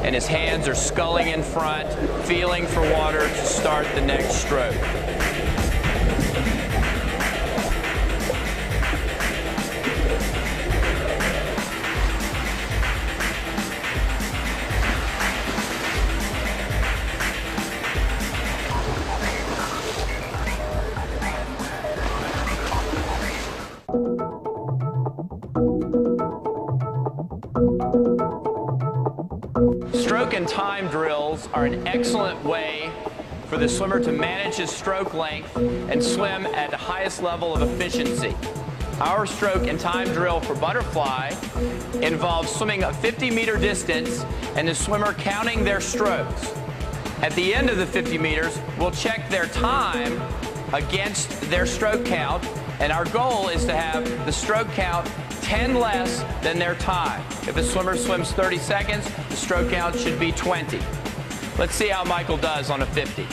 and his hands are sculling in front, feeling for water to start the next stroke. Stroke and time drills are an excellent way for the swimmer to manage his stroke length and swim at the highest level of efficiency. Our stroke and time drill for butterfly involves swimming a 50-meter distance and the swimmer counting their strokes. At the end of the 50 meters, we'll check their time against their stroke count, and our goal is to have the stroke count 10 less than their time. If a swimmer swims 30 seconds, the stroke count should be 20. Let's see how Michael does on a 50.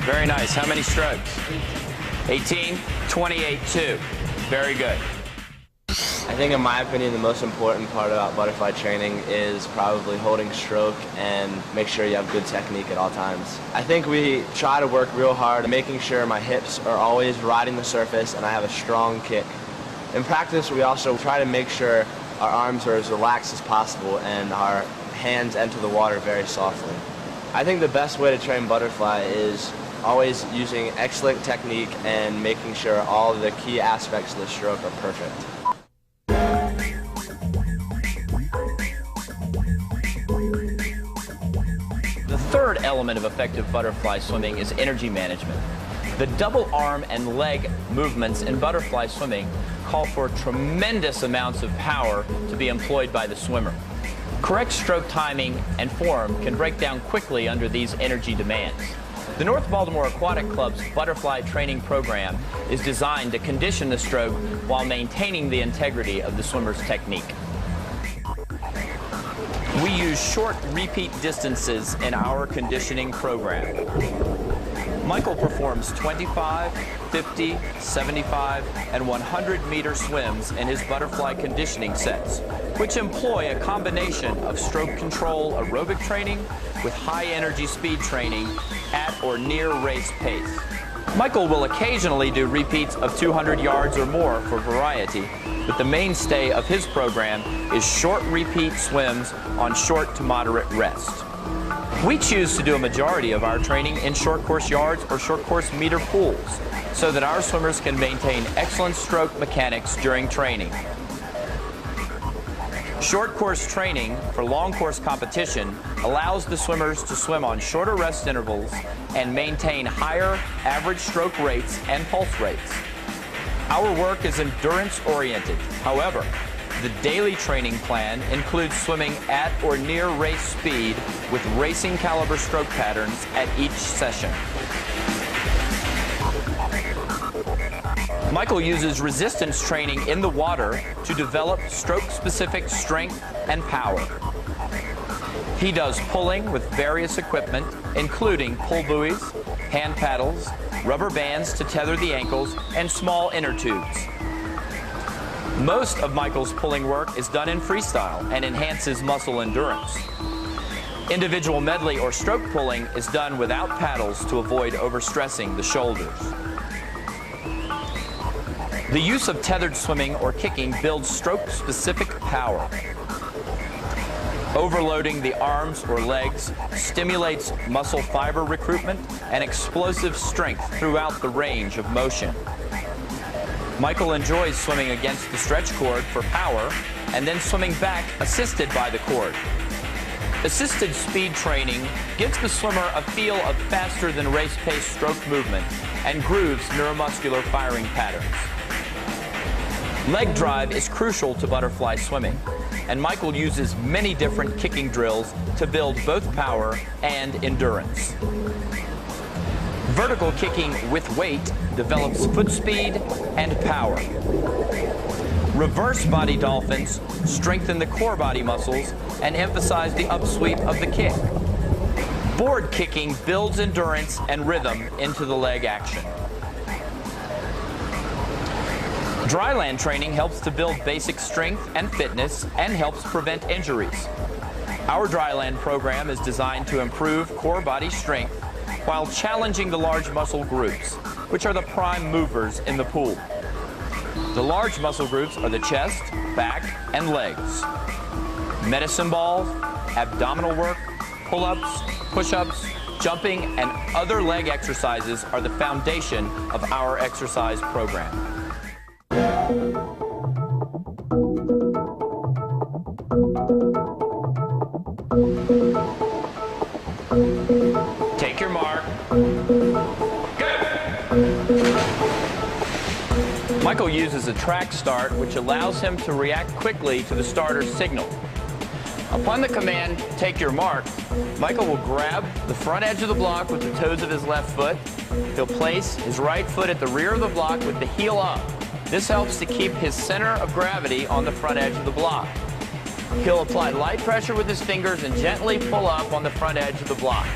Very nice. How many strokes? 18, 28, 2. Very good. I think in my opinion the most important part about butterfly training is probably holding stroke and make sure you have good technique at all times. I think we try to work real hard, making sure my hips are always riding the surface and I have a strong kick. In practice we also try to make sure our arms are as relaxed as possible and our hands enter the water very softly. I think the best way to train butterfly is always using excellent technique and making sure all of the key aspects of the stroke are perfect. The third element of effective butterfly swimming is energy management. The double arm and leg movements in butterfly swimming call for tremendous amounts of power to be employed by the swimmer. Correct stroke timing and form can break down quickly under these energy demands. The North Baltimore Aquatic Club's butterfly training program is designed to condition the stroke while maintaining the integrity of the swimmer's technique. We use short repeat distances in our conditioning program. Michael performs 25, 50, 75, and 100-meter swims in his butterfly conditioning sets, which employ a combination of stroke control aerobic training with high-energy speed training at or near race pace. Michael will occasionally do repeats of 200 yards or more for variety, but the mainstay of his program is short repeat swims on short to moderate rest. We choose to do a majority of our training in short course yards or short course meter pools so that our swimmers can maintain excellent stroke mechanics during training. Short course training for long course competition allows the swimmers to swim on shorter rest intervals and maintain higher average stroke rates and pulse rates. Our work is endurance oriented. However, the daily training plan includes swimming at or near race speed with racing caliber stroke patterns at each session. Michael uses resistance training in the water to develop stroke-specific strength and power. He does pulling with various equipment, including pull buoys, hand paddles, rubber bands to tether the ankles, and small inner tubes. Most of Michael's pulling work is done in freestyle and enhances muscle endurance. Individual medley or stroke pulling is done without paddles to avoid overstressing the shoulders. The use of tethered swimming or kicking builds stroke-specific power. Overloading the arms or legs stimulates muscle fiber recruitment and explosive strength throughout the range of motion. Michael enjoys swimming against the stretch cord for power and then swimming back assisted by the cord. Assisted speed training gives the swimmer a feel of faster than race pace stroke movement and grooves neuromuscular firing patterns. Leg drive is crucial to butterfly swimming. and Michael uses many different kicking drills to build both power and endurance. Vertical kicking with weight develops foot speed and power. Reverse body dolphins strengthen the core body muscles and emphasize the upsweep of the kick. Board kicking builds endurance and rhythm into the leg action. Dryland training helps to build basic strength and fitness and helps prevent injuries. Our Dryland program is designed to improve core body strength while challenging the large muscle groups, which are the prime movers in the pool. The large muscle groups are the chest, back, and legs. Medicine balls, abdominal work, pull-ups, push-ups, jumping, and other leg exercises are the foundation of our exercise program. Take your mark. Go! Michael uses a track start, which allows him to react quickly to the starter's signal. Upon the command, take your mark, Michael will grab the front edge of the block with the toes of his left foot. He'll place his right foot at the rear of the block with the heel up. This helps to keep his center of gravity on the front edge of the block. He'll apply light pressure with his fingers and gently pull up on the front edge of the block.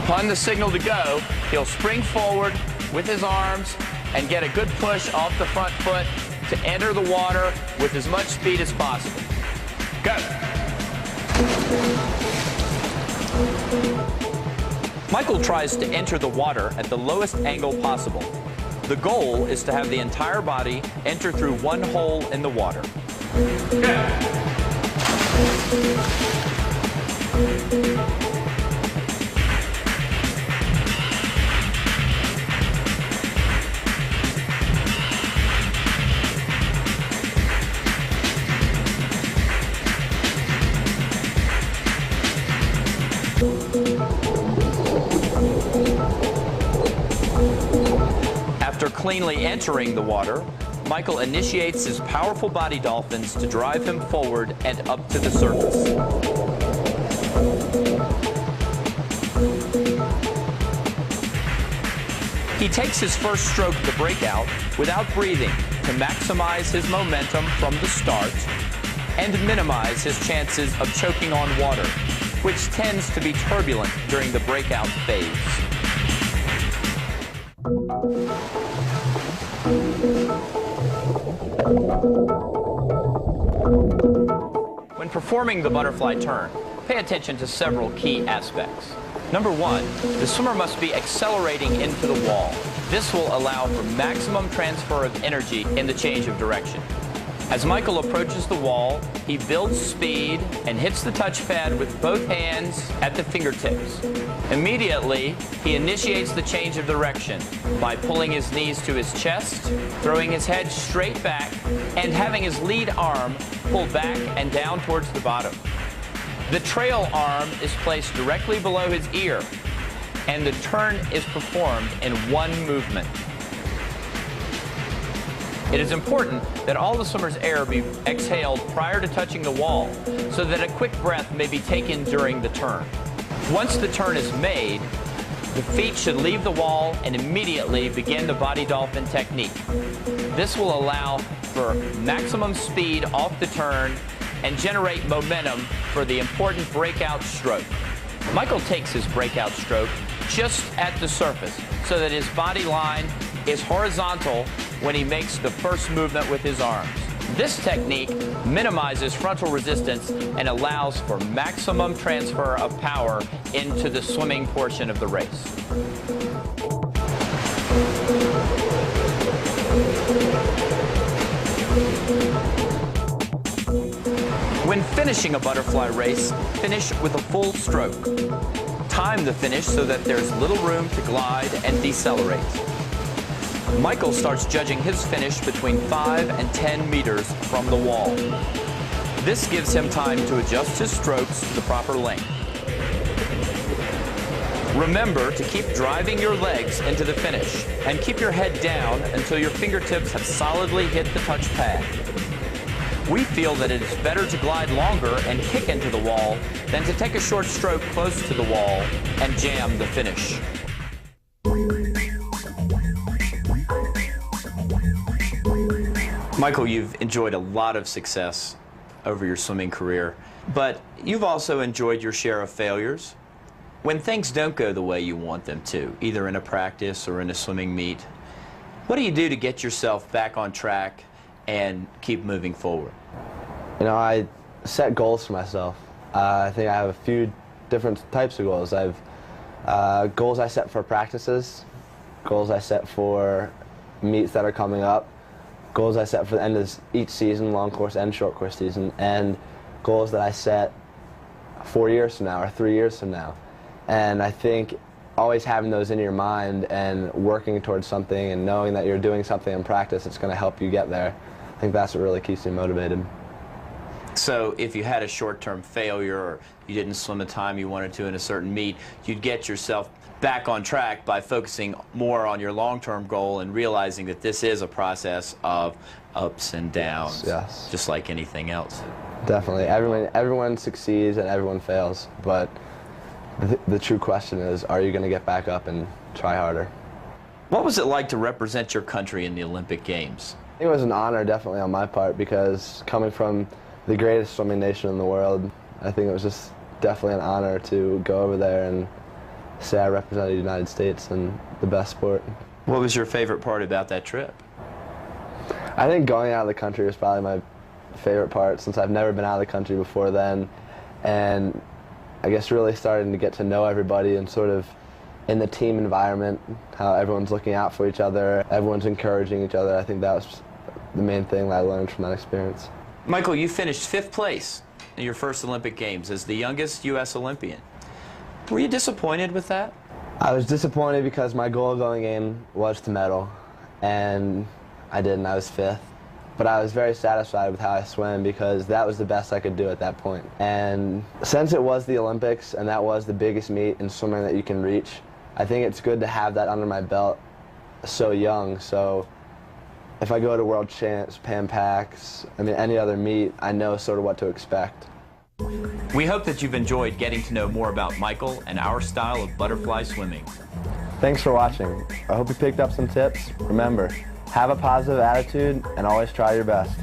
Upon the signal to go, he'll spring forward with his arms and get a good push off the front foot to enter the water with as much speed as possible. Go! Michael tries to enter the water at the lowest angle possible. The goal is to have the entire body enter through one hole in the water. Go! After cleanly entering the water, Michael initiates his powerful body dolphins to drive him forward and up to the surface. He takes his first stroke of the breakout without breathing to maximize his momentum from the start and minimize his chances of choking on water, which tends to be turbulent during the breakout phase. When performing the butterfly turn, pay attention to several key aspects. Number one, the swimmer must be accelerating into the wall. This will allow for maximum transfer of energy in the change of direction. As Michael approaches the wall, he builds speed and hits the touchpad with both hands at the fingertips. Immediately, he initiates the change of direction by pulling his knees to his chest, throwing his head straight back, and having his lead arm pulled back and down towards the bottom. The trail arm is placed directly below his ear, and the turn is performed in one movement. It is important that all the swimmer's air be exhaled prior to touching the wall so that a quick breath may be taken during the turn. Once the turn is made, the feet should leave the wall and immediately begin the body dolphin technique. This will allow for maximum speed off the turn and generate momentum for the important breakout stroke. Michael takes his breakout stroke just at the surface so that his body line is horizontal when he makes the first movement with his arms. This technique minimizes frontal resistance and allows for maximum transfer of power into the swimming portion of the race. When finishing a butterfly race, finish with a full stroke. Time the finish so that there's little room to glide and decelerate. Michael starts judging his finish between 5 and 10 meters from the wall. This gives him time to adjust his strokes to the proper length. Remember to keep driving your legs into the finish and keep your head down until your fingertips have solidly hit the touch pad. We feel that it is better to glide longer and kick into the wall than to take a short stroke close to the wall and jam the finish. Michael, you've enjoyed a lot of success over your swimming career, but you've also enjoyed your share of failures. When things don't go the way you want them to, either in a practice or in a swimming meet, what do you do to get yourself back on track and keep moving forward? You know, I set goals for myself. I think I have a few different types of goals. I have goals I set for practices, goals I set for meets that are coming up, goals I set for the end of each season, long course and short course season, and goals that I set 4 years from now or 3 years from now. And I think always having those in your mind and working towards something and knowing that you're doing something in practice that's going to help you get there, I think that's what really keeps me motivated. So if you had a short-term failure or you didn't swim the time you wanted to in a certain meet, you'd get yourself back on track by focusing more on your long-term goal and realizing that this is a process of ups and downs, yes. Just like anything else. Definitely. Everyone succeeds and everyone fails, but the true question is, are you going to get back up and try harder? What was it like to represent your country in the Olympic Games? It was an honor, definitely, on my part, because coming from the greatest swimming nation in the world, I think it was just definitely an honor to go over there and say I represented the United States in the best sport. What was your favorite part about that trip? I think going out of the country was probably my favorite part, since I've never been out of the country before then, and I guess really starting to get to know everybody and sort of in the team environment, how everyone's looking out for each other, everyone's encouraging each other. I think that was the main thing that I learned from that experience. Michael, you finished 5th place in your first Olympic Games as the youngest U.S. Olympian. Were you disappointed with that? I was disappointed because my goal going in was to medal, and I didn't. I was 5th. But I was very satisfied with how I swam because that was the best I could do at that point. And since it was the Olympics and that was the biggest meet in swimming that you can reach, I think it's good to have that under my belt so young. So if I go to World Champs, Pan Pacs, I mean any other meet, I know sort of what to expect. We hope that you've enjoyed getting to know more about Michael and our style of butterfly swimming. Thanks for watching. I hope you picked up some tips. Remember, have a positive attitude and always try your best.